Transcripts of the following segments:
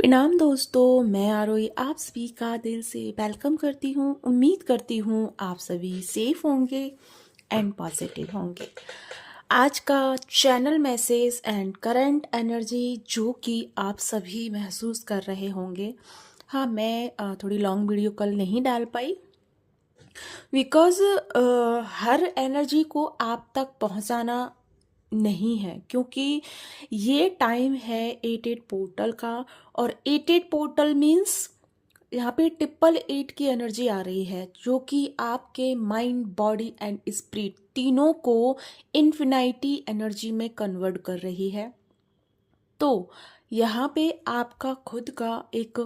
प्रणाम दोस्तों, मैं आरोही आप सभी का दिल से वेलकम करती हूँ। उम्मीद करती हूँ आप सभी सेफ होंगे एंड पॉजिटिव होंगे। आज का channel message and current energy जो कि आप सभी महसूस कर रहे होंगे। हाँ, मैं थोड़ी लॉन्ग वीडियो कल नहीं डाल पाई बिकॉज़ हर एनर्जी को आप तक पहुंचाना नहीं है, क्योंकि ये टाइम है 88 पोर्टल का। और 88 पोर्टल मीन्स यहाँ पे 888 की एनर्जी आ रही है, जो कि आपके माइंड, बॉडी एंड स्पिरिट तीनों को इन्फिनिटी एनर्जी में कन्वर्ट कर रही है। तो यहाँ पे आपका खुद का एक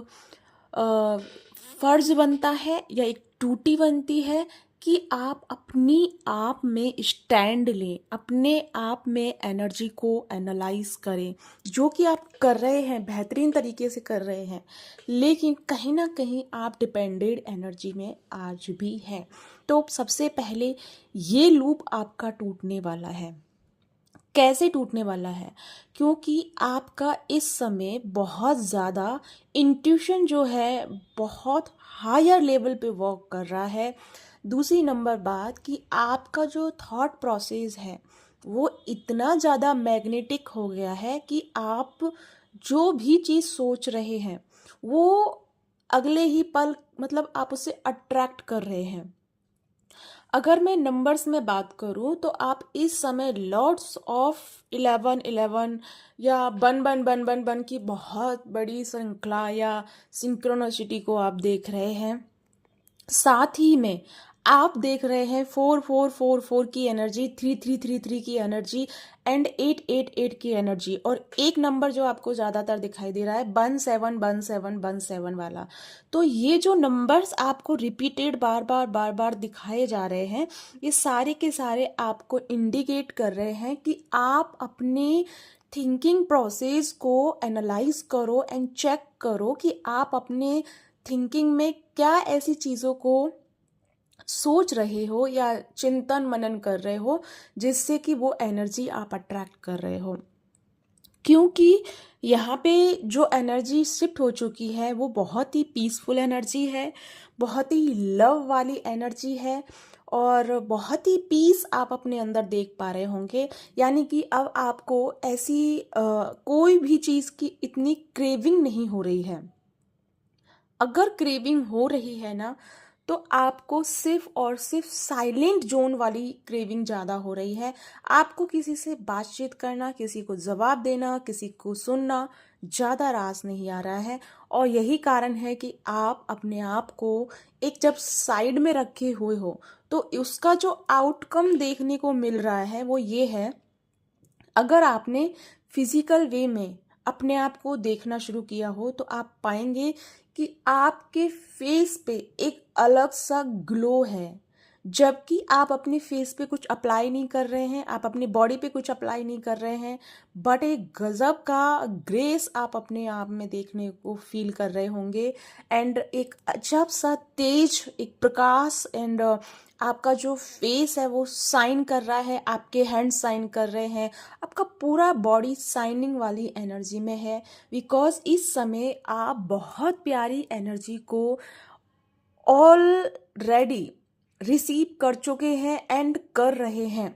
फर्ज बनता है या एक ड्यूटी बनती है कि आप अपनी आप में स्टैंड लें, अपने आप में एनर्जी को एनालाइज करें, जो कि आप कर रहे हैं, बेहतरीन तरीके से कर रहे हैं। लेकिन कहीं ना कहीं आप डिपेंडेड एनर्जी में आज भी हैं। तो सबसे पहले ये लूप आपका टूटने वाला है। कैसे टूटने वाला है? क्योंकि आपका इस समय बहुत ज़्यादा इंट्यूशन जो है बहुत हायर लेवल पे वर्क कर रहा है। दूसरी नंबर बात कि आपका जो थॉट प्रोसेस है वो इतना ज़्यादा मैग्नेटिक हो गया है कि आप जो भी चीज़ सोच रहे हैं वो अगले ही पल मतलब आप उसे अट्रैक्ट कर रहे हैं। अगर मैं नंबर्स में बात करूं तो आप इस समय लॉट्स ऑफ 11 या बन बन बन बन बन की बहुत बड़ी श्रृंखला या सिंक्रोनिसिटी को आप देख रहे हैं। साथ ही में आप देख रहे हैं 4444 की एनर्जी, 3333 की एनर्जी एंड 888 की एनर्जी। और एक नंबर जो आपको ज़्यादातर दिखाई दे रहा है 171717 वाला। तो ये जो नंबर्स आपको रिपीटेड बार बार बार बार दिखाए जा रहे हैं, ये सारे के सारे आपको इंडिकेट कर रहे हैं कि आप अपने थिंकिंग प्रोसेस को एनालाइज करो एंड चेक करो कि आप अपने थिंकिंग में क्या ऐसी चीज़ों को सोच रहे हो या चिंतन मनन कर रहे हो जिससे कि वो एनर्जी आप अट्रैक्ट कर रहे हो। क्योंकि यहाँ पे जो एनर्जी शिफ्ट हो चुकी है वो बहुत ही पीसफुल एनर्जी है, बहुत ही लव वाली एनर्जी है और बहुत ही पीस आप अपने अंदर देख पा रहे होंगे। यानी कि अब आपको ऐसी कोई भी चीज़ की इतनी क्रेविंग नहीं हो रही है। अगर क्रेविंग हो रही है ना, तो आपको सिर्फ और सिर्फ साइलेंट जोन वाली क्रेविंग ज़्यादा हो रही है। आपको किसी से बातचीत करना, किसी को जवाब देना, किसी को सुनना ज़्यादा रास नहीं आ रहा है। और यही कारण है कि आप अपने आप को एक जब साइड में रखे हुए हो तो उसका जो आउटकम देखने को मिल रहा है वो ये है। अगर आपने फिजिकल वे में अपने आप को देखना शुरू किया हो तो आप पाएंगे कि आपके फेस पे एक अलग सा ग्लो है। जबकि आप अपने फेस पे कुछ अप्लाई नहीं कर रहे हैं, आप अपनी बॉडी पे कुछ अप्लाई नहीं कर रहे हैं, बट एक गजब का ग्रेस आप अपने आप में देखने को फील कर रहे होंगे। एंड एक अजब सा तेज एक प्रकाश एंड आपका जो फेस है वो साइन कर रहा है, आपके हैंड साइन कर रहे हैं, आपका पूरा बॉडी साइनिंग वाली एनर्जी में है। बिकॉज इस समय आप बहुत प्यारी एनर्जी को ऑलरेडी रिसीव कर चुके हैं एंड कर रहे हैं।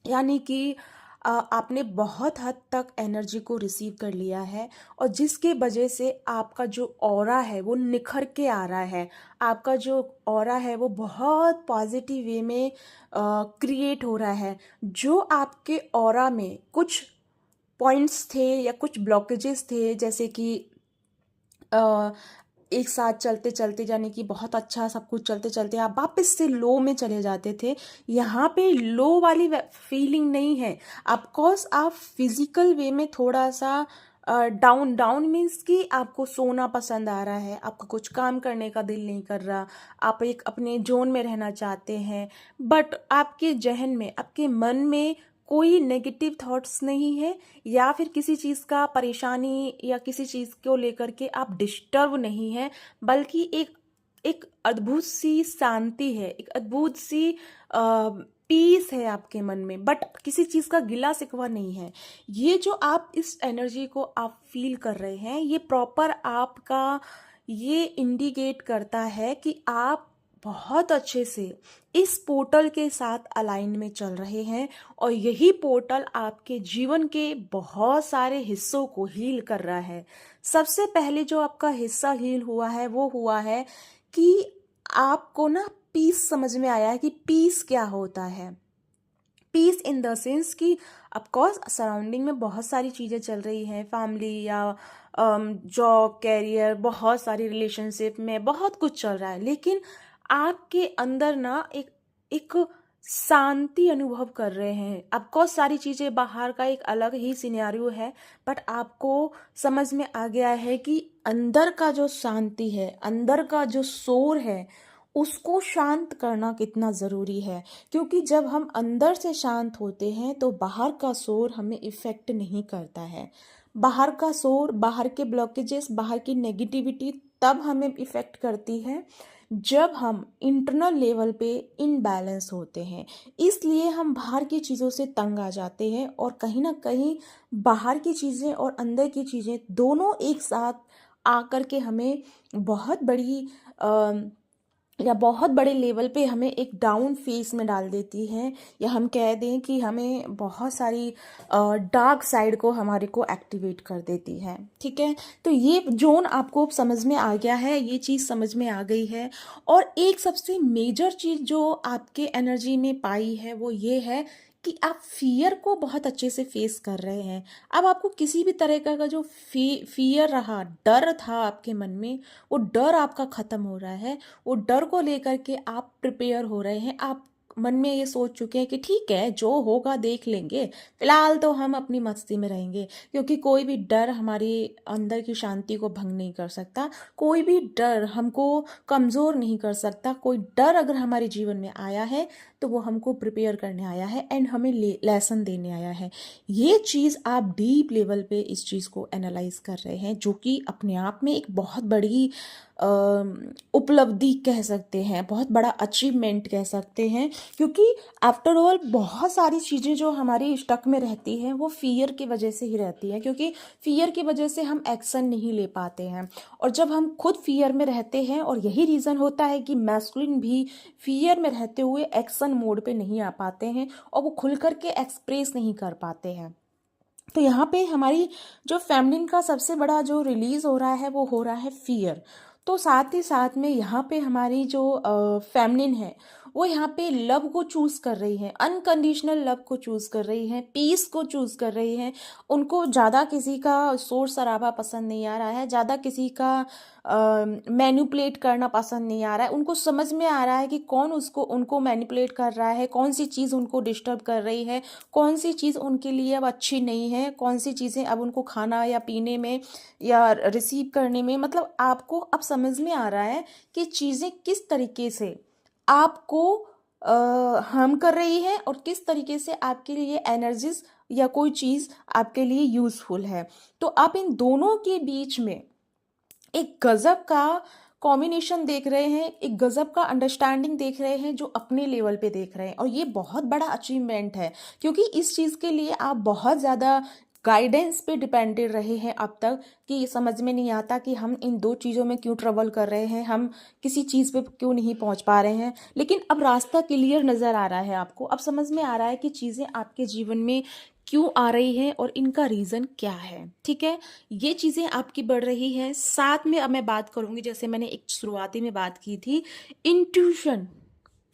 यानी कि आपने बहुत हद तक एनर्जी को रिसीव कर लिया है और जिसके वजह से आपका जो ऑरा है वो निखर के आ रहा है। आपका जो ऑरा है वो बहुत पॉजिटिव वे में क्रिएट हो रहा है। जो आपके ऑरा में कुछ पॉइंट्स थे या कुछ ब्लॉकेजेस थे, जैसे कि एक साथ चलते चलते यानी कि बहुत अच्छा सब कुछ चलते चलते आप वापस से लो में चले जाते थे, यहाँ पे लो वाली फीलिंग नहीं है। ऑफकोर्स आप फिजिकल वे में थोड़ा सा डाउन डाउन मीन्स कि आपको सोना पसंद आ रहा है, आपको कुछ काम करने का दिल नहीं कर रहा, आप एक अपने जोन में रहना चाहते हैं, बट आपके जहन में, आपके मन में कोई नेगेटिव थॉट्स नहीं है या फिर किसी चीज़ का परेशानी या किसी चीज़ को लेकर के आप डिस्टर्ब नहीं है, बल्कि एक एक अद्भुत सी शांति है, एक अद्भुत सी पीस है आपके मन में, बट किसी चीज़ का गिला शिकवा नहीं है। ये जो आप इस एनर्जी को आप फील कर रहे हैं, ये प्रॉपर आपका ये इंडिकेट करता है कि आप बहुत अच्छे से इस पोर्टल के साथ अलाइन में चल रहे हैं, और यही पोर्टल आपके जीवन के बहुत सारे हिस्सों को हील कर रहा है। सबसे पहले जो आपका हिस्सा हील हुआ है वो हुआ है कि आपको ना पीस समझ में आया है कि पीस क्या होता है। पीस इन द सेंस कि ऑफकोर्स सराउंडिंग में बहुत सारी चीज़ें चल रही हैं, फैमिली या जॉब, कैरियर, बहुत सारी रिलेशनशिप में बहुत कुछ चल रहा है, लेकिन आपके अंदर ना एक एक शांति अनुभव कर रहे हैं। ऑफकोर्स सारी चीज़ें बाहर का एक अलग ही सिनेरियो है, बट आपको समझ में आ गया है कि अंदर का जो शांति है, अंदर का जो शोर है, उसको शांत करना कितना ज़रूरी है। क्योंकि जब हम अंदर से शांत होते हैं तो बाहर का शोर हमें इफ़ेक्ट नहीं करता है। बाहर का शोर, बाहर के ब्लॉकेजेस, बाहर की नेगेटिविटी तब हमें इफ़ेक्ट करती है जब हम इंटरनल लेवल पे इनबैलेंस होते हैं। इसलिए हम बाहर की चीज़ों से तंग आ जाते हैं, और कहीं ना कहीं बाहर की चीज़ें और अंदर की चीज़ें दोनों एक साथ आकर के हमें बहुत बड़ी या बहुत बड़े लेवल पे हमें एक डाउन फेस में डाल देती हैं, या हम कह दें कि हमें बहुत सारी डार्क साइड को हमारे को एक्टिवेट कर देती है। ठीक है, तो ये जोन आपको समझ में आ गया है, ये चीज़ समझ में आ गई है। और एक सबसे मेजर चीज़ जो आपके एनर्जी में पाई है वो ये है कि आप फियर को बहुत अच्छे से फेस कर रहे हैं। अब आपको किसी भी तरह का जो फियर रहा, डर था आपके मन में, वो डर आपका ख़त्म हो रहा है। वो डर को लेकर के आप प्रिपेयर हो रहे हैं। आप मन में ये सोच चुके हैं कि ठीक है, जो होगा देख लेंगे, फिलहाल तो हम अपनी मस्ती में रहेंगे। क्योंकि कोई भी डर हमारी अंदर की शांति को भंग नहीं कर सकता, कोई भी डर हमको कमज़ोर नहीं कर सकता। कोई डर अगर हमारे जीवन में आया है तो वो हमको प्रिपेयर करने आया है एंड हमें लेसन देने आया है। ये चीज़ आप डीप लेवल पे इस चीज़ को एनालाइज कर रहे हैं, जो कि अपने आप में एक बहुत बड़ी उपलब्धि कह सकते हैं, बहुत बड़ा अचीवमेंट कह सकते हैं। क्योंकि आफ्टर ऑल बहुत सारी चीज़ें जो हमारी स्टक में रहती हैं वो फियर की वजह से ही रहती हैं, क्योंकि फियर की वजह से हम एक्शन नहीं ले पाते हैं। और जब हम खुद फियर में रहते हैं, और यही रीज़न होता है कि मैस्कुलिन भी फियर में रहते हुए एक्शन मोड पे नहीं आ पाते हैं, और वो खुल कर के एक्सप्रेस नहीं कर पाते हैं। तो यहाँ पे हमारी जो फेमिनिन का सबसे बड़ा जो रिलीज हो रहा है वो हो रहा है फियर। तो साथ ही साथ में यहाँ पे हमारी जो फेमिनिन है वो यहाँ पे लव को चूज कर रही है, अनकंडीशनल लव को चूज कर रही है, पीस को चूज कर रही है। उनको ज़्यादा किसी का शोर शराबा पसंद नहीं आ रहा है, ज़्यादा किसी का मैनिपुलेट करना पसंद नहीं आ रहा है। उनको समझ में आ रहा है कि कौन उसको उनको मैनिपुलेट कर रहा है, कौन सी चीज़ उनको डिस्टर्ब कर रही है, कौन सी चीज़ उनके लिए अब अच्छी नहीं है, कौन सी चीज़ें अब उनको खाना या पीने में या रिसीव करने में, मतलब आपको अब समझ में आ रहा है कि चीज़ें किस तरीके से आपको हार्म कर रही है और किस तरीके से आपके लिए एनर्जीज या कोई चीज़ आपके लिए यूज़फुल है। तो आप इन दोनों के बीच में एक गजब का कॉम्बिनेशन देख रहे हैं, एक गजब का अंडरस्टैंडिंग देख रहे हैं, जो अपने लेवल पे देख रहे हैं। और ये बहुत बड़ा अचीवमेंट है, क्योंकि इस चीज़ के लिए आप बहुत ज़्यादा गाइडेंस पे डिपेंडेड रहे हैं अब तक, कि ये समझ में नहीं आता कि हम इन दो चीज़ों में क्यों ट्रबल कर रहे हैं, हम किसी चीज़ पे क्यों नहीं पहुंच पा रहे हैं। लेकिन अब रास्ता क्लियर नज़र आ रहा है आपको, अब समझ में आ रहा है कि चीज़ें आपके जीवन में क्यों आ रही हैं और इनका रीज़न क्या है। ठीक है, ये चीज़ें आपकी बढ़ रही हैं। साथ में अब मैं बात करूँगी, जैसे मैंने एक शुरुआती में बात की थी, intuition.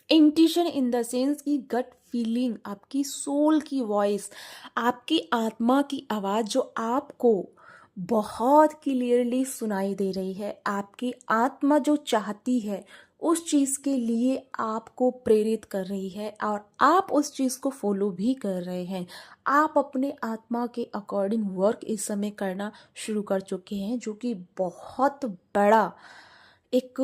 Intuition in the sense की गट फीलिंग, आपकी सोल की वॉइस, आपकी आत्मा की आवाज़ जो आपको बहुत क्लियरली सुनाई दे रही है। आपकी आत्मा जो चाहती है उस चीज़ के लिए आपको प्रेरित कर रही है, और आप उस चीज़ को फॉलो भी कर रहे हैं। आप अपने आत्मा के अकॉर्डिंग वर्क इस समय करना शुरू कर चुके हैं, जो कि बहुत बड़ा एक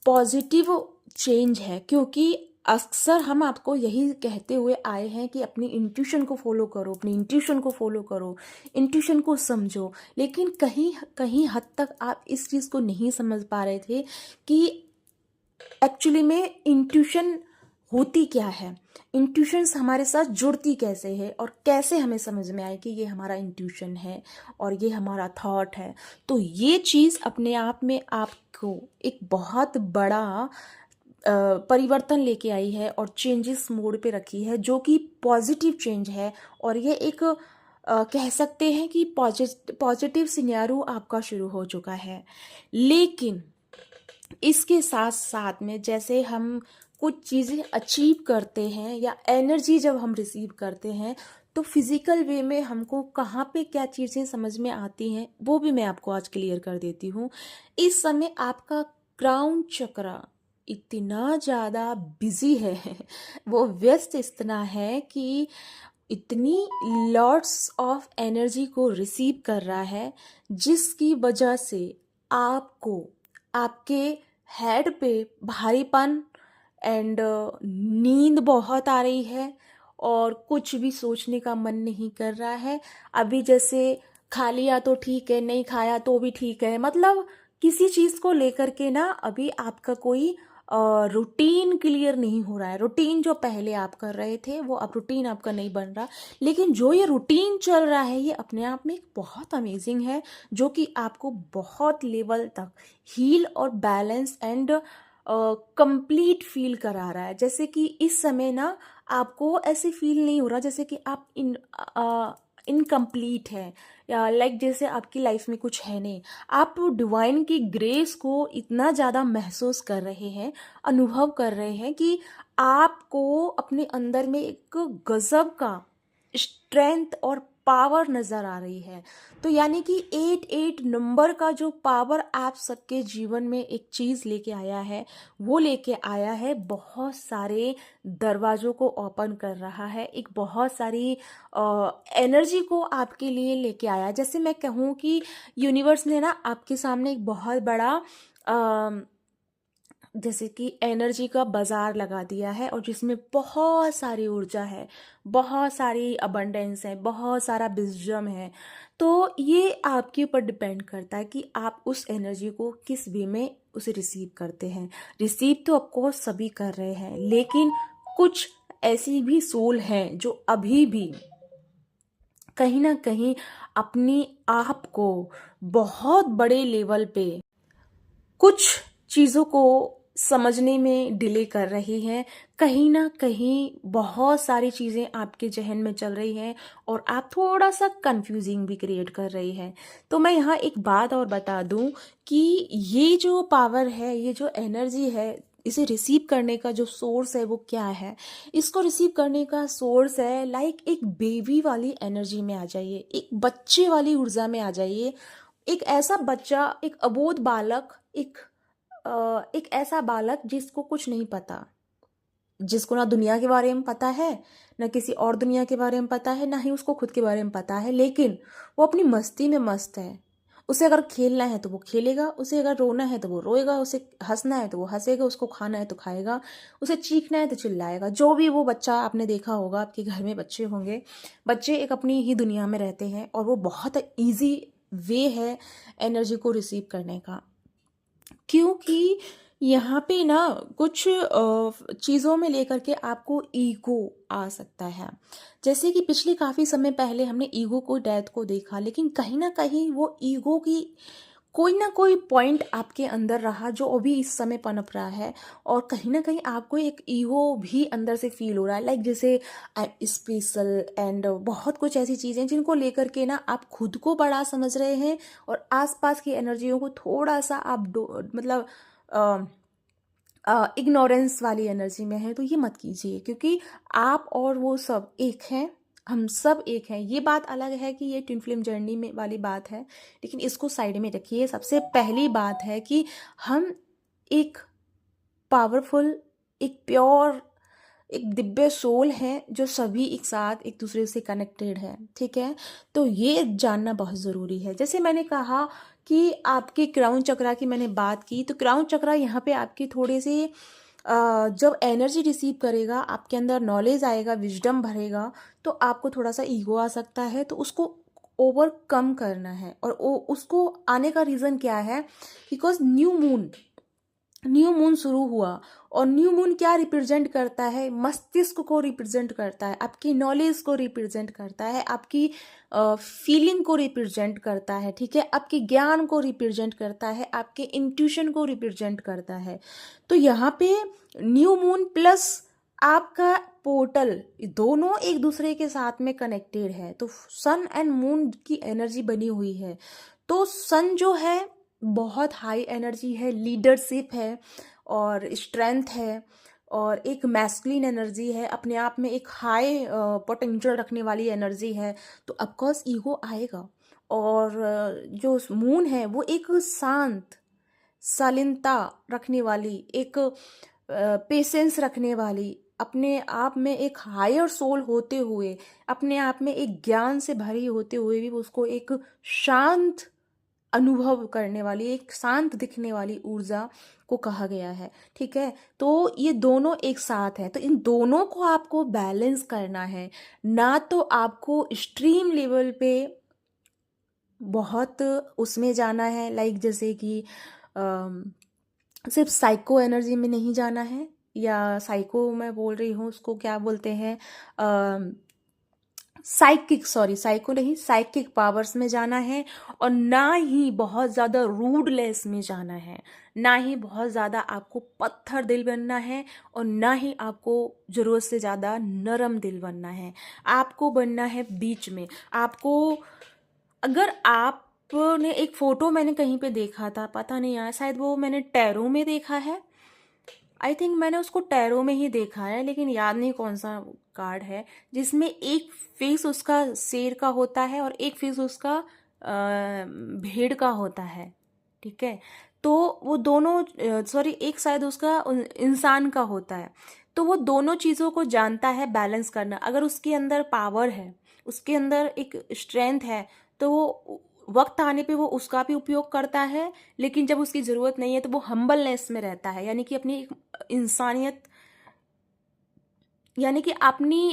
पॉजिटिव चेंज है। क्योंकि अक्सर हम आपको यही कहते हुए आए हैं कि अपनी इंट्यूशन को फॉलो करो, अपनी इंट्यूशन को फॉलो करो, इंट्यूशन को समझो। लेकिन कहीं कहीं हद तक आप इस चीज़ को नहीं समझ पा रहे थे कि एक्चुअली में इंट्यूशन होती क्या है, इंट्यूशंस हमारे साथ जुड़ती कैसे है, और कैसे हमें समझ में आए कि ये हमारा इंट्यूशन है और ये हमारा थॉट है। तो ये चीज़ अपने आप में आपको एक बहुत बड़ा परिवर्तन लेके आई है और चेंजेस मोड पे रखी है, जो कि पॉजिटिव चेंज है। और ये एक कह सकते हैं कि पॉजिटिव सिनेरियो आपका शुरू हो चुका है। लेकिन इसके साथ साथ में जैसे हम कुछ चीज़ें अचीव करते हैं या एनर्जी जब हम रिसीव करते हैं, तो फिजिकल वे में हमको कहाँ पे क्या चीज़ें समझ में आती हैं, वो भी मैं आपको आज क्लियर कर देती हूँ। इस समय आपका क्राउन चक्रा इतना ज़्यादा बिजी है वो व्यस्त इतना है कि इतनी लॉट्स ऑफ एनर्जी को रिसीव कर रहा है, जिसकी वजह से आपको आपके हेड पे भारीपन एंड नींद बहुत आ रही है, और कुछ भी सोचने का मन नहीं कर रहा है। अभी जैसे खा लिया तो ठीक है, नहीं खाया तो भी ठीक है, मतलब किसी चीज़ को लेकर के ना अभी आपका कोई रूटीन क्लियर नहीं हो रहा है। रूटीन जो पहले आप कर रहे थे वो अब रूटीन आपका नहीं बन रहा। लेकिन जो ये रूटीन चल रहा है ये अपने आप में एक बहुत अमेजिंग है, जो कि आपको बहुत लेवल तक हील और बैलेंस एंड कंप्लीट फील करा रहा है। जैसे कि इस समय ना आपको ऐसे फील नहीं हो रहा जैसे कि आप इनकम्प्लीट है, या लाइक जैसे आपकी लाइफ में कुछ है नहीं। आप डिवाइन की ग्रेस को इतना ज़्यादा महसूस कर रहे हैं, अनुभव कर रहे हैं कि आपको अपने अंदर में एक गजब का स्ट्रेंथ और पावर नज़र आ रही है। तो यानी कि 88 नंबर का जो पावर आप सबके जीवन में एक चीज़ लेके आया है, वो लेके आया है बहुत सारे दरवाज़ों को ओपन कर रहा है, एक बहुत सारी एनर्जी को आपके लिए लेके आया। जैसे मैं कहूँ कि यूनिवर्स ने ना आपके सामने एक बहुत बड़ा जैसे कि एनर्जी का बाजार लगा दिया है, और जिसमें बहुत सारी ऊर्जा है, बहुत सारी अबंडेंस है, बहुत सारा विजडम है। तो ये आपके ऊपर डिपेंड करता है कि आप उस एनर्जी को किस वे में उसे रिसीव करते हैं। रिसीव तो ऑफकोर्स सभी कर रहे हैं, लेकिन कुछ ऐसी भी सोल हैं जो अभी भी कहीं ना कहीं अपनी आप को बहुत बड़े लेवल पे कुछ चीज़ों को समझने में डिले कर रही हैं। कहीं ना कहीं बहुत सारी चीज़ें आपके जहन में चल रही हैं, और आप थोड़ा सा कंफ्यूजिंग भी क्रिएट कर रही है। तो मैं यहाँ एक बात और बता दूं कि ये जो पावर है, ये जो एनर्जी है, इसे रिसीव करने का जो सोर्स है वो क्या है। इसको रिसीव करने का सोर्स है लाइक एक बेबी वाली एनर्जी में आ जाइए, एक बच्चे वाली ऊर्जा में आ जाइए। एक ऐसा बच्चा, एक अबोध बालक, एक ऐसा बालक जिसको कुछ नहीं पता, जिसको ना दुनिया के बारे में पता है, ना किसी और दुनिया के बारे में पता है, ना ही उसको खुद के बारे में पता है, लेकिन वो अपनी मस्ती में मस्त है। उसे अगर खेलना है तो वो खेलेगा, उसे अगर रोना है तो वो रोएगा, उसे हंसना है तो वो हंसेगा, उसको खाना है तो खाएगा, उसे चीखना है तो चिल्लाएगा। जो भी वो बच्चा आपने देखा होगा, आपके घर में बच्चे होंगे, बच्चे एक अपनी ही दुनिया में रहते हैं, और वो बहुत ईजी वे है एनर्जी को रिसीव करने का। क्योंकि यहाँ पे ना कुछ चीज़ों में लेकर के आपको ईगो आ सकता है। जैसे कि पिछले काफ़ी समय पहले हमने ईगो को, डेथ को देखा, लेकिन कहीं ना कहीं वो ईगो की कोई ना कोई पॉइंट आपके अंदर रहा जो अभी इस समय पनप रहा है, और कहीं ना कहीं आपको एक ईगो भी अंदर से फील हो रहा है, लाइक जैसे आई एम स्पेशल एंड बहुत कुछ ऐसी चीज़ें जिनको लेकर के ना आप खुद को बड़ा समझ रहे हैं, और आसपास की एनर्जियों को थोड़ा सा आप मतलब इग्नोरेंस वाली एनर्जी में है। तो ये मत कीजिए, क्योंकि आप और वो सब एक हैं, हम सब एक हैं। ये बात अलग है कि ये ट्विन फ्लेम जर्नी में वाली बात है, लेकिन इसको साइड में रखिए। सबसे पहली बात है कि हम एक पावरफुल, एक प्योर, एक दिव्य सोल है, जो सभी एक साथ एक दूसरे से कनेक्टेड है। ठीक है, तो ये जानना बहुत ज़रूरी है। जैसे मैंने कहा कि आपके क्राउन चक्रा की मैंने बात की, तो क्राउन चक्रा यहाँ पे आपकी थोड़ी सी जब एनर्जी रिसीव करेगा, आपके अंदर नॉलेज आएगा, विजडम भरेगा, तो आपको थोड़ा सा ईगो आ सकता है, तो उसको ओवरकम करना है। और उसको आने का रीज़न क्या है? Because new moon new moon शुरू हुआ, और न्यू मून क्या रिप्रेजेंट करता है? मस्तिष्क को रिप्रेजेंट करता है, आपकी नॉलेज को रिप्रेजेंट करता है, आपकी फीलिंग को रिप्रेजेंट करता है, ठीक है, आपके ज्ञान को रिप्रेजेंट करता है, आपके इंट्यूशन को रिप्रेजेंट करता है। तो यहाँ पे न्यू मून प्लस आपका पोर्टल, दोनों एक दूसरे के साथ में कनेक्टेड है। तो सन एंड मून की एनर्जी बनी हुई है। तो सन जो है बहुत हाई एनर्जी है, लीडरशिप है और स्ट्रेंथ है, और एक मैस्कुलिन एनर्जी है, अपने आप में एक हाई पोटेंशियल रखने वाली एनर्जी है। तो ऑफकोर्स ईगो आएगा। और जो मून है वो एक शांत, शालीनता रखने वाली, एक पेशेंस रखने वाली, अपने आप में एक हायर सोल होते हुए, अपने आप में एक ज्ञान से भरी होते हुए भी उसको एक शांत अनुभव करने वाली, एक शांत दिखने वाली ऊर्जा को कहा गया है, ठीक है। तो ये दोनों एक साथ हैं, तो इन दोनों को आपको बैलेंस करना है। ना तो आपको एक्सट्रीम लेवल पे बहुत उसमें जाना है, लाइक जैसे कि अम, सिर्फ साइको एनर्जी में नहीं जाना है, या साइको मैं बोल रही हूँ उसको क्या बोलते हैं, साइकिक, सॉरी साइको नहीं, साइकिक पावर्स में जाना है। और ना ही बहुत ज़्यादा रूडलेस में जाना है, ना ही बहुत ज़्यादा आपको पत्थर दिल बनना है, और ना ही आपको ज़रूरत से ज़्यादा नरम दिल बनना है। आपको बनना है बीच में। आपको, अगर आपने एक फ़ोटो मैंने कहीं पे देखा था, पता नहीं यार, शायद वो मैंने टैरो में देखा है, आई थिंक मैंने उसको टैरो में ही देखा है, लेकिन याद नहीं कौन सा कार्ड है, जिसमें एक फेस उसका शेर का होता है और एक फेस उसका भेड़ का होता है, ठीक है। तो वो दोनों, सॉरी, एक शायद उसका इंसान का होता है। तो वो दोनों चीज़ों को जानता है बैलेंस करना। अगर उसके अंदर पावर है, उसके अंदर एक स्ट्रेंथ है, तो वो वक्त आने पे वो उसका भी उपयोग करता है, लेकिन जब उसकी ज़रूरत नहीं है तो वो हम्बलनेस में रहता है, यानी कि अपनी एक इंसानियत, यानी कि अपनी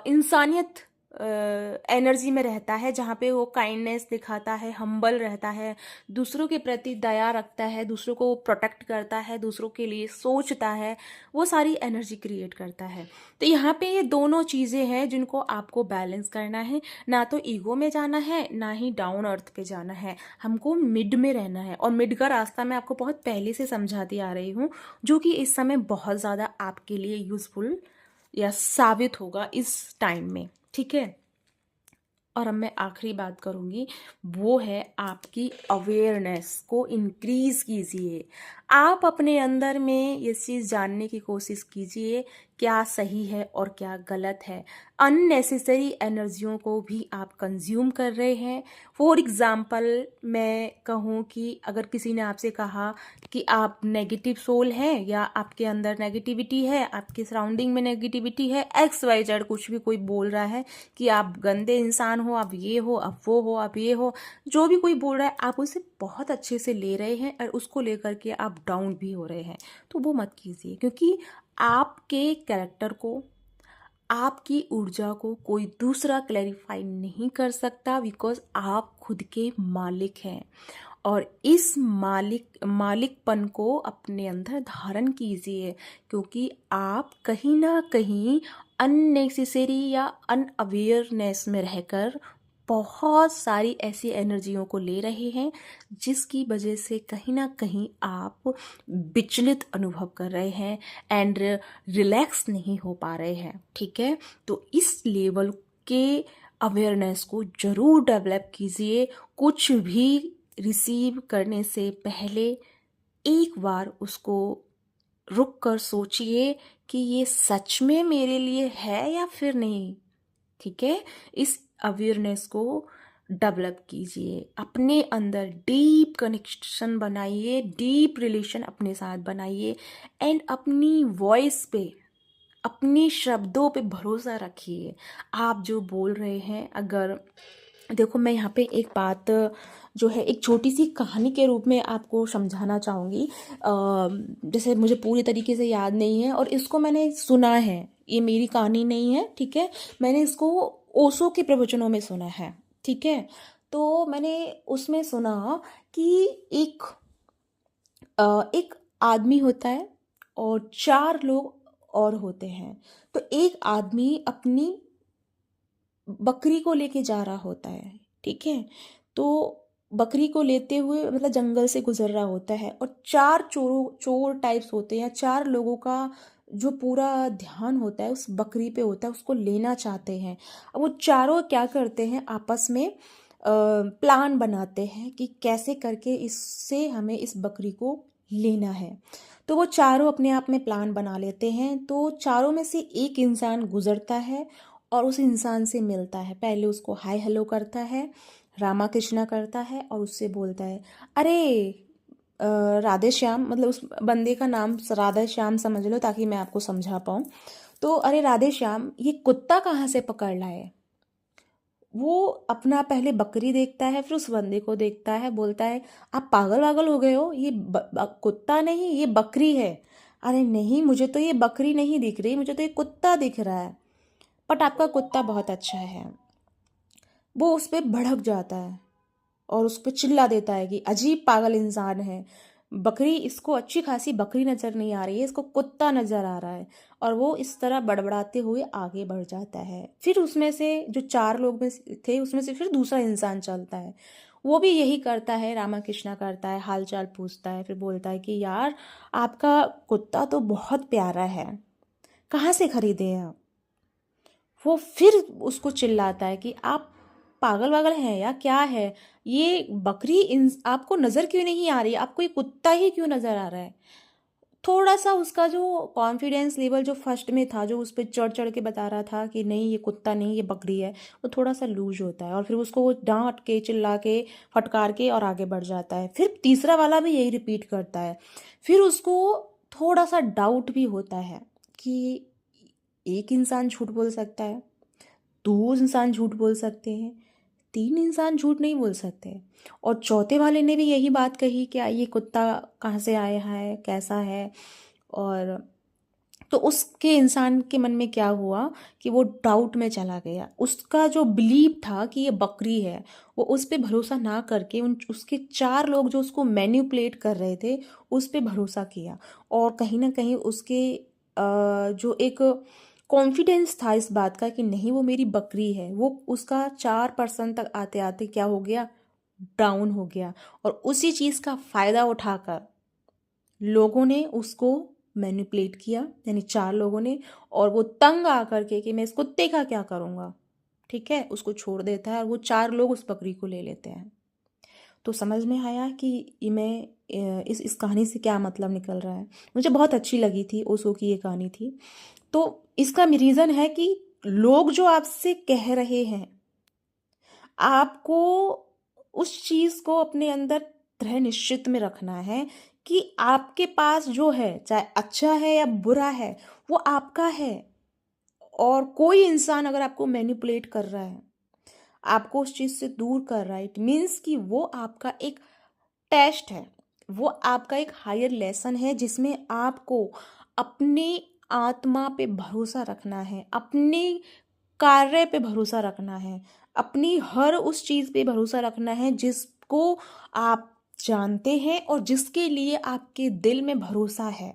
इंसानियत एनर्जी में रहता है, जहाँ पे वो काइंडनेस दिखाता है, हम्बल रहता है, दूसरों के प्रति दया रखता है, दूसरों को प्रोटेक्ट करता है, दूसरों के लिए सोचता है, वो सारी एनर्जी क्रिएट करता है। तो यहाँ पे ये दोनों चीज़ें हैं जिनको आपको बैलेंस करना है। ना तो ईगो में जाना है, ना ही डाउन अर्थ पे जाना है, हमको मिड में रहना है। और मिड का रास्ता मैं आपको बहुत पहले से समझाती आ रही हूँ, जो कि इस समय बहुत ज़्यादा आपके लिए यूज़फुल या साबित होगा इस टाइम में, ठीक है। और अब मैं आखिरी बात करूँगी, वो है आपकी अवेयरनेस को इंक्रीज कीजिए। आप अपने अंदर में ये चीज़ जानने की कोशिश कीजिए, क्या सही है और क्या गलत है। अननेसेसरी एनर्जियों को भी आप कंज्यूम कर रहे हैं। फॉर एग्ज़ाम्पल मैं कहूँ कि अगर किसी ने आपसे कहा कि आप नेगेटिव सोल हैं, या आपके अंदर नेगेटिविटी है, आपके सराउंडिंग में नेगेटिविटी है, एक्स वाई जेड कुछ भी कोई बोल रहा है कि आप गंदे इंसान हो, आप ये हो, आप वो हो, आप ये हो, जो भी कोई बोल रहा है आप उसे बहुत अच्छे से ले रहे हैं, और उसको लेकर के आप डाउन भी हो रहे हैं। तो वो मत कीजिए, क्योंकि आपके कैरेक्टर को, आपकी ऊर्जा को कोई दूसरा क्लैरिफाई नहीं कर सकता, बिकॉज आप खुद के मालिक हैं। और इस मालिकपन को अपने अंदर धारण कीजिए, क्योंकि आप कहीं ना कहीं अननेसेसरी या अनअवेयरनेस में रहकर बहुत सारी ऐसी एनर्जियों को ले रहे हैं, जिसकी वजह से कहीं ना कहीं आप विचलित अनुभव कर रहे हैं एंड रिलैक्स नहीं हो पा रहे हैं, ठीक है। तो इस लेवल के अवेयरनेस को जरूर डेवलप कीजिए। कुछ भी रिसीव करने से पहले एक बार उसको रुक कर सोचिए कि ये सच में मेरे लिए है या फिर नहीं, ठीक है। इस अवेयरनेस को डेवलप कीजिए, अपने अंदर डीप कनेक्शन बनाइए, डीप रिलेशन अपने साथ बनाइए, एंड अपनी वॉइस पे, अपने शब्दों पे भरोसा रखिए। आप जो बोल रहे हैं, अगर देखो, मैं यहाँ पे एक बात जो है एक छोटी सी कहानी के रूप में आपको समझाना चाहूँगी। जैसे मुझे पूरी तरीके से याद नहीं है, और इसको मैंने सुना है, ये मेरी कहानी नहीं है, ठीक है। मैंने इसको ओशो के प्रवचनों में सुना है, ठीक है। तो मैंने उसमें सुना कि एक आदमी होता है और 4 लोग और होते हैं। तो एक आदमी अपनी बकरी को लेके जा रहा होता है, ठीक है? तो बकरी को लेते हुए मतलब जंगल से गुजर रहा होता है और 4 चोर टाइप्स होते हैं, 4 लोगों का जो पूरा ध्यान होता है उस बकरी पे होता है, उसको लेना चाहते हैं। अब वो चारों क्या करते हैं, आपस में प्लान बनाते हैं कि कैसे करके इससे हमें इस बकरी को लेना है। तो वो चारों अपने आप में प्लान बना लेते हैं। तो चारों में से एक इंसान गुजरता है और उस इंसान से मिलता है। पहले उसको हाय हेलो करता है, रामा कृष्णा करता है और उससे बोलता है, अरे राधे श्याम, मतलब उस बंदे का नाम राधे श्याम समझ लो ताकि मैं आपको समझा पाऊँ। तो अरे राधे श्याम, ये कुत्ता कहाँ से पकड़ लाए? वो अपना पहले बकरी देखता है, फिर उस बंदे को देखता है, बोलता है, आप पागल वागल हो गए हो, ये कुत्ता नहीं, ये बकरी है। अरे नहीं, मुझे तो ये बकरी नहीं दिख रही, मुझे तो ये कुत्ता दिख रहा है। बट आपका कुत्ता बहुत अच्छा है। वो उस पर भड़क जाता है और उस पर चिल्ला देता है कि अजीब पागल इंसान है, बकरी, इसको अच्छी खासी बकरी नज़र नहीं आ रही है, इसको कुत्ता नज़र आ रहा है। और वो इस तरह बड़बड़ाते हुए आगे बढ़ जाता है। फिर उसमें से जो 4 लोग में थे उसमें से फिर दूसरा इंसान चलता है, वो भी यही करता है, रामा कृष्णा करता है, हाल चाल पूछता है, फिर बोलता है कि यार आपका कुत्ता तो बहुत प्यारा है, कहाँ से खरीदे हैं आप? वो फिर उसको चिल्लाता है कि आप पागल वागल हैं या क्या है, ये बकरी आपको नज़र क्यों नहीं आ रही, आपको ये कुत्ता ही क्यों नज़र आ रहा है? थोड़ा सा उसका जो कॉन्फिडेंस लेवल जो फर्स्ट में था, जो उस पर चढ़ चढ़ के बता रहा था कि नहीं ये कुत्ता नहीं ये बकरी है, वो थोड़ा सा लूज होता है और फिर उसको वो डांट के चिल्ला के फटकार के और आगे बढ़ जाता है। फिर तीसरा वाला भी यही रिपीट करता है। फिर उसको थोड़ा सा डाउट भी होता है कि एक इंसान झूठ बोल सकता है, 2 इंसान झूठ बोल सकते हैं, 3 इंसान झूठ नहीं बोल सकते। और चौथे वाले ने भी यही बात कही कि ये कुत्ता कहाँ से आया है, कैसा है। और तो उसके इंसान के मन में क्या हुआ कि वो डाउट में चला गया। उसका जो बिलीव था कि ये बकरी है, वो उस पे भरोसा ना करके उन उसके 4 लोग जो उसको मैनिपुलेट कर रहे थे उस पे भरोसा किया। और कहीं ना कहीं उसके जो एक कॉन्फिडेंस था इस बात का कि नहीं वो मेरी बकरी है, वो उसका 4% तक आते आते क्या हो गया, डाउन हो गया। और उसी चीज़ का फ़ायदा उठाकर लोगों ने उसको मैनिपुलेट किया, यानी 4 लोगों ने। और वो तंग आकर के कि मैं इस कुत्ते का क्या करूँगा, ठीक है, उसको छोड़ देता है और वो 4 लोग उस बकरी को ले लेते हैं। तो समझ में आया कि मैं इस कहानी से क्या मतलब निकल रहा है। मुझे बहुत अच्छी लगी थी, ओशो की ये कहानी थी। तो इसका रीज़न है कि लोग जो आपसे कह रहे हैं, आपको उस चीज़ को अपने अंदर दृढ़ निश्चित में रखना है कि आपके पास जो है, चाहे अच्छा है या बुरा है, वो आपका है। और कोई इंसान अगर आपको मैनिपुलेट कर रहा है, आपको उस चीज़ से दूर कर रहा है, इट मीन्स कि वो आपका एक टेस्ट है, वो आपका एक हायर लेसन है जिसमें आपको अपनी आत्मा पे भरोसा रखना है, अपने कार्य पे भरोसा रखना है, अपनी हर उस चीज़ पे भरोसा रखना है जिसको आप जानते हैं और जिसके लिए आपके दिल में भरोसा है,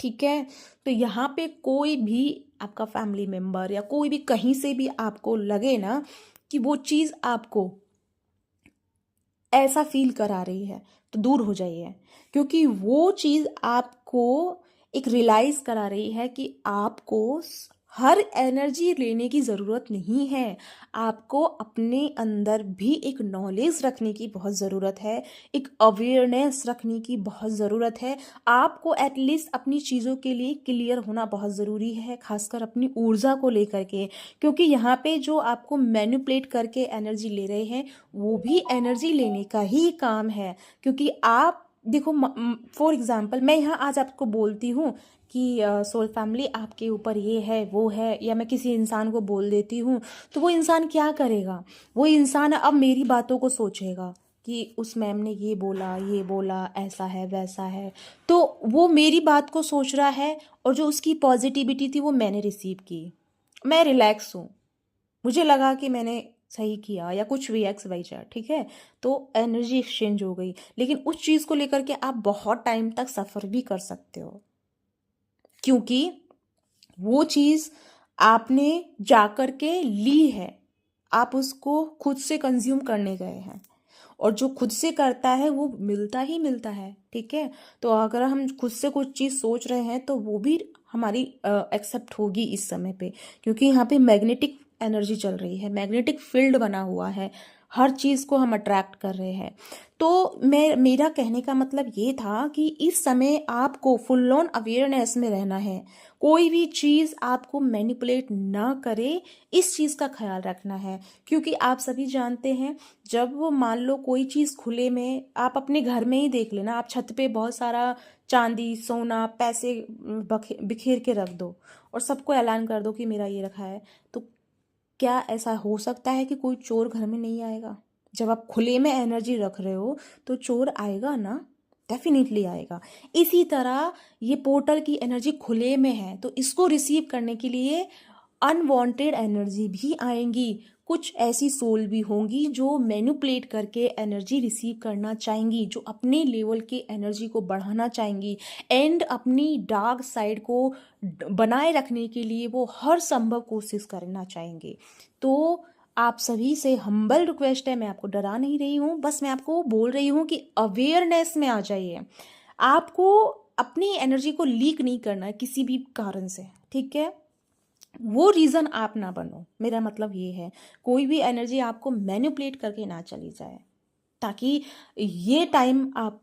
ठीक है। तो यहाँ पे कोई भी आपका फैमिली मेम्बर या कोई भी कहीं से भी आपको लगे ना कि वो चीज़ आपको ऐसा फील करा रही है, तो दूर हो जाइए। क्योंकि वो चीज़ आपको एक रियलाइज़ करा रही है कि आपको हर एनर्जी लेने की ज़रूरत नहीं है। आपको अपने अंदर भी एक नॉलेज रखने की बहुत ज़रूरत है, एक अवेयरनेस रखने की बहुत ज़रूरत है। आपको एटलीस्ट अपनी चीज़ों के लिए क्लियर होना बहुत ज़रूरी है, खासकर अपनी ऊर्जा को लेकर के। क्योंकि यहाँ पे जो आपको मैनिपुलेट करके एनर्जी ले रहे हैं, वो भी एनर्जी लेने का ही काम है। क्योंकि आप देखो, फॉर एग्जांपल मैं यहाँ आज आपको बोलती हूँ कि सोल फैमिली आपके ऊपर ये है वो है, या मैं किसी इंसान को बोल देती हूँ, तो वो इंसान क्या करेगा, वो इंसान अब मेरी बातों को सोचेगा कि उस मैम ने ये बोला ऐसा है वैसा है। तो वो मेरी बात को सोच रहा है और जो उसकी पॉजिटिविटी थी वो मैंने रिसीव की। मैं रिलैक्स हूँ, मुझे लगा कि मैंने सही किया या कुछ भी एक्स वाई जेड, ठीक है, तो एनर्जी एक्सचेंज हो गई। लेकिन उस चीज़ को लेकर के आप बहुत टाइम तक सफ़र भी कर सकते हो, क्योंकि वो चीज़ आपने जाकर के ली है, आप उसको खुद से कंज्यूम करने गए हैं, और जो खुद से करता है वो मिलता ही मिलता है, ठीक है। तो अगर हम खुद से कुछ चीज़ सोच रहे हैं तो वो भी हमारी एक्सेप्ट होगी इस समय पे, क्योंकि यहाँ पे मैग्नेटिक एनर्जी चल रही है, मैग्नेटिक फील्ड बना हुआ है, हर चीज़ को हम अट्रैक्ट कर रहे हैं। तो मेरा कहने का मतलब ये था कि इस समय आपको फुल ऑन अवेयरनेस में रहना है, कोई भी चीज़ आपको मैनिपुलेट ना करे, इस चीज़ का ख्याल रखना है। क्योंकि आप सभी जानते हैं, जब वो मान लो कोई चीज़ खुले में, आप अपने घर में ही देख लेना, आप छत पे बहुत सारा चांदी सोना पैसे बिखेर के रख दो और सबको ऐलान कर दो कि मेरा ये रखा है, तो क्या ऐसा हो सकता है कि कोई चोर घर में नहीं आएगा? जब आप खुले में एनर्जी रख रहे हो तो चोर आएगा ना, डेफिनेटली आएगा। इसी तरह ये पोर्टल की एनर्जी खुले में है, तो इसको रिसीव करने के लिए अनवांटेड एनर्जी भी आएंगी, कुछ ऐसी सोल भी होंगी जो मैनिपुलेट करके एनर्जी रिसीव करना चाहेंगी, जो अपने लेवल के एनर्जी को बढ़ाना चाहेंगी, एंड अपनी डार्क साइड को बनाए रखने के लिए वो हर संभव कोशिश करना चाहेंगे। तो आप सभी से हम्बल रिक्वेस्ट है, मैं आपको डरा नहीं रही हूँ, बस मैं आपको बोल रही हूँ कि अवेयरनेस में आ जाइए। आपको अपनी एनर्जी को लीक नहीं करना है किसी भी कारण से, ठीक है। वो रीज़न आप ना बनो, मेरा मतलब ये है, कोई भी एनर्जी आपको मैनिपुलेट करके ना चली जाए, ताकि ये टाइम आप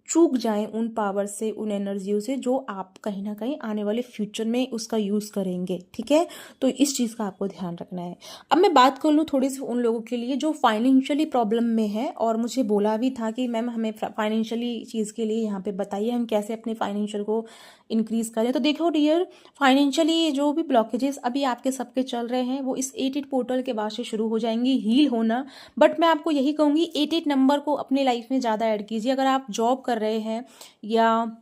चूक जाएं उन पावर से, उन एनर्जियों से, जो आप कहीं ना कहीं आने वाले फ्यूचर में उसका यूज़ करेंगे, ठीक है। तो इस चीज़ का आपको ध्यान रखना है। अब मैं बात कर लूँ थोड़ी सी उन लोगों के लिए जो फाइनेंशियली प्रॉब्लम में है, और मुझे बोला भी था कि मैम हमें फाइनेंशियली चीज़ के लिए यहाँ पे बताइए हम कैसे अपने फाइनेंशियल को इंक्रीज़ करें। तो देखो डियर, फाइनेंशियली जो भी ब्लॉकेजेस अभी आपके सबके चल रहे हैं वो इस 88 पोर्टल के बाद से शुरू हो जाएंगी हील होना। बट मैं आपको यही कहूँगी 88 नंबर को अपने लाइफ में ज़्यादा ऐड कीजिए। अगर आप जॉब कर रहे हैं या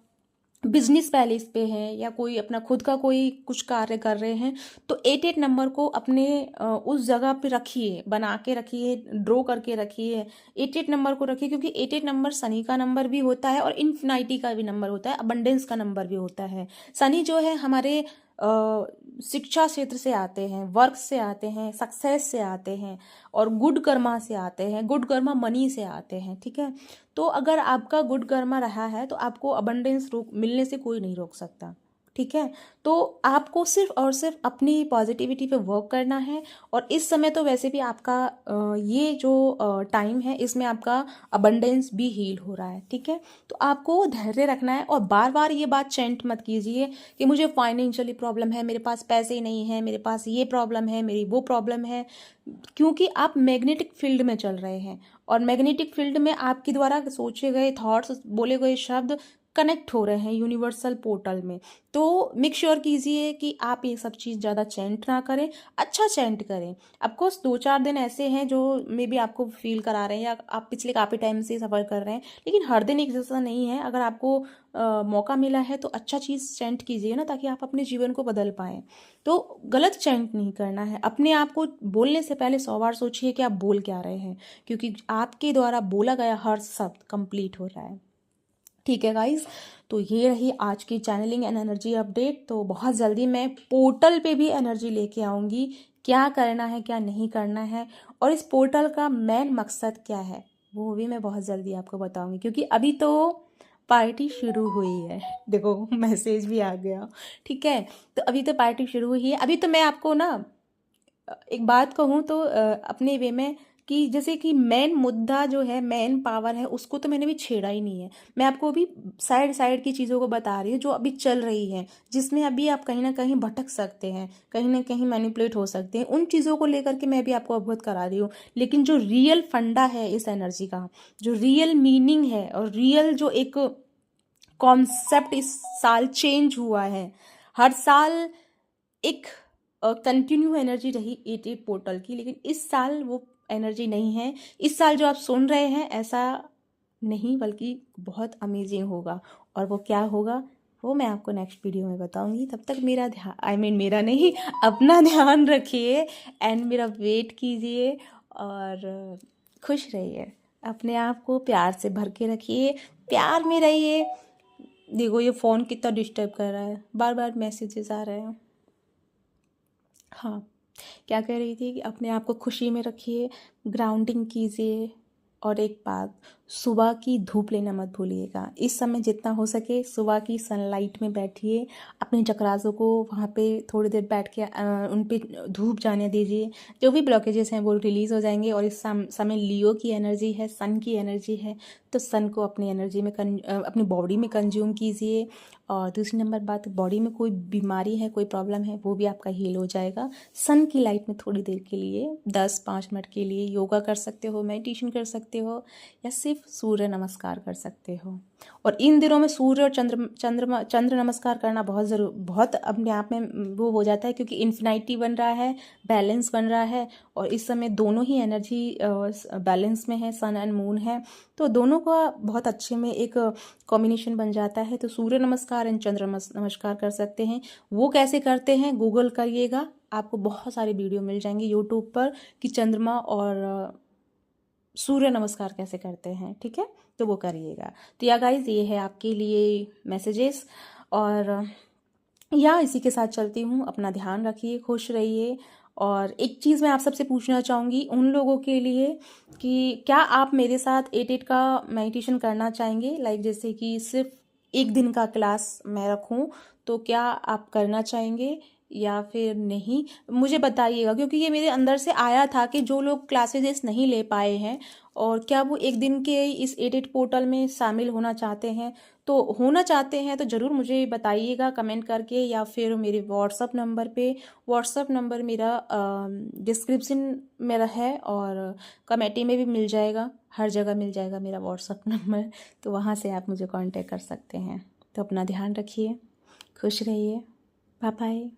बिजनेस पैलेस पे हैं या कोई अपना खुद का कोई कुछ कार्य कर रहे हैं, तो 88 नंबर को अपने उस जगह पे रखिए, बना के रखिए, ड्रॉ करके रखिए, 88 नंबर को रखिए, क्योंकि 88 नंबर शनि का नंबर भी होता है और इन्फिनिटी का भी नंबर होता है, अबंडेंस का नंबर भी होता है। शनि जो है हमारे शिक्षा क्षेत्र से आते हैं, वर्क से आते हैं, सक्सेस से आते हैं, और गुड कर्मा से आते हैं, गुड कर्मा मनी से आते हैं, ठीक है। तो अगर आपका गुड कर्मा रहा है तो आपको अबंडेंस रोक मिलने से कोई नहीं रोक सकता, ठीक है। तो आपको सिर्फ और सिर्फ अपनी पॉजिटिविटी पे वर्क करना है, और इस समय तो वैसे भी आपका ये जो टाइम है इसमें आपका अबंडेंस भी हील हो रहा है, ठीक है। तो आपको धैर्य रखना है, और बार बार ये बात चैंट मत कीजिए कि मुझे फाइनेंशियली प्रॉब्लम है, मेरे पास पैसे नहीं है, मेरे पास ये प्रॉब्लम है, मेरी वो प्रॉब्लम है, क्योंकि आप मैग्नेटिक फील्ड में चल रहे हैं, और मैग्नेटिक फील्ड में आपके द्वारा सोचे गए थॉट्स, बोले गए शब्द कनेक्ट हो रहे हैं यूनिवर्सल पोर्टल में। तो मेक श्योर कीजिए कि आप ये सब चीज़ ज़्यादा चैंट ना करें, अच्छा चैंट करें। अफकोर्स 2-4 दिन ऐसे हैं जो मे बी आपको फील करा रहे हैं, या आप पिछले काफ़ी टाइम से सफ़र कर रहे हैं, लेकिन हर दिन एक जैसा नहीं है। अगर आपको मौका मिला है तो अच्छा चीज़ चैंट कीजिए ना, ताकि आप अपने जीवन को बदल पाएँ। तो गलत चैंट नहीं करना है, अपने आप को बोलने से पहले 100 बार सोचिए कि आप बोल क्या रहे हैं, क्योंकि आपके द्वारा बोला गया हर शब्द कंप्लीट हो रहा है, ठीक है गाइस। तो ये रही आज की चैनलिंग एंड एनर्जी अपडेट। तो बहुत जल्दी मैं पोर्टल पे भी एनर्जी लेके आऊँगी, क्या करना है क्या नहीं करना है, और इस पोर्टल का मेन मकसद क्या है वो भी मैं बहुत जल्दी आपको बताऊँगी, क्योंकि अभी तो पार्टी शुरू हुई है। देखो मैसेज भी आ गया, ठीक है। तो अभी तो पार्टी शुरू हुई है। अभी तो मैं आपको ना एक बात कहूँ तो अपने वे में, कि जैसे कि मेन मुद्दा जो है, मेन पावर है, उसको तो मैंने भी छेड़ा ही नहीं है। मैं आपको अभी साइड साइड की चीज़ों को बता रही हूँ जो अभी चल रही है, जिसमें अभी आप कहीं ना कहीं भटक सकते हैं, कहीं ना कहीं मैनिपुलेट हो सकते हैं, उन चीज़ों को लेकर के मैं भी आपको अवगत करा रही हूँ। लेकिन जो रियल फंडा है इस एनर्जी का, जो रियल मीनिंग है, और रियल जो एक कॉन्सेप्ट इस साल चेंज हुआ है, हर साल एक कंटिन्यू एनर्जी रही 88 पोर्टल की, लेकिन इस साल वो एनर्जी नहीं है। इस साल जो आप सुन रहे हैं ऐसा नहीं, बल्कि बहुत अमेजिंग होगा। और वो क्या होगा वो मैं आपको नेक्स्ट वीडियो में बताऊंगी। तब तक मेरा ध्यान मेरा नहीं, अपना ध्यान रखिए एंड मेरा वेट कीजिए और खुश रहिए। अपने आप को प्यार से भर के रखिए, प्यार में रहिए। देखो ये फ़ोन कितना डिस्टर्ब कर रहा है, बार बार मैसेजेस आ रहे हैं। हाँ, क्या कह रही थी कि अपने आप को खुशी में रखिए, ग्राउंडिंग कीजिए। और एक बात, सुबह की धूप लेना मत भूलिएगा। इस समय जितना हो सके सुबह की सनलाइट में बैठिए, अपने चक्रासों को वहाँ पे थोड़ी देर बैठ के उन पे धूप जाने दीजिए। जो भी ब्लॉकेजेस हैं वो रिलीज़ हो जाएंगे। और इस समय लियो की एनर्जी है, सन की एनर्जी है, तो सन को अपनी एनर्जी में अपनी बॉडी में कंज्यूम कीजिए। और दूसरी नंबर बात, बॉडी में कोई बीमारी है, कोई प्रॉब्लम है, वो भी आपका हील हो जाएगा। सन की लाइट में थोड़ी देर के लिए 10-5 मिनट के लिए योगा कर सकते हो, मेडिटेशन कर सकते हो, या सिर्फ सूर्य नमस्कार कर सकते हो। और इन दिनों में सूर्य और चंद्र नमस्कार करना बहुत अपने आप में वो हो जाता है, क्योंकि इन्फिनिटी बन रहा है, बैलेंस बन रहा है। और इस समय दोनों ही एनर्जी बैलेंस में है, सन एंड मून है, तो दोनों का बहुत अच्छे में एक कॉम्बिनेशन बन जाता है। तो सूर्य नमस्कार एंड चंद्र नमस्कार कर सकते हैं। वो कैसे करते हैं गूगल करिएगा, आपको बहुत सारे वीडियो मिल जाएंगे यूट्यूब पर कि चंद्रमा और सूर्य नमस्कार कैसे करते हैं, ठीक है, तो वो करिएगा। तो या गाइज, ये है आपके लिए मैसेजेस। और या इसी के साथ चलती हूँ। अपना ध्यान रखिए, खुश रहिए। और एक चीज़ मैं आप सबसे पूछना चाहूँगी उन लोगों के लिए कि क्या आप मेरे साथ 8 का मेडिटेशन करना चाहेंगे, लाइक जैसे कि सिर्फ एक दिन का क्लास मैं रखूँ, तो क्या आप करना चाहेंगे या फिर नहीं, मुझे बताइएगा। क्योंकि ये मेरे अंदर से आया था कि जो लोग क्लासेस नहीं ले पाए हैं और क्या वो एक दिन के इस 8 पोर्टल में शामिल होना चाहते हैं, तो ज़रूर मुझे बताइएगा कमेंट करके, या फिर मेरे व्हाट्सअप नंबर मेरा डिस्क्रिप्शन मेरा है और कमेटी में भी मिल जाएगा, हर जगह मिल जाएगा मेरा व्हाट्सअप नंबर, तो वहाँ से आप मुझे कांटेक्ट कर सकते हैं। तो अपना ध्यान रखिए, खुश रहिए, बाय बाय।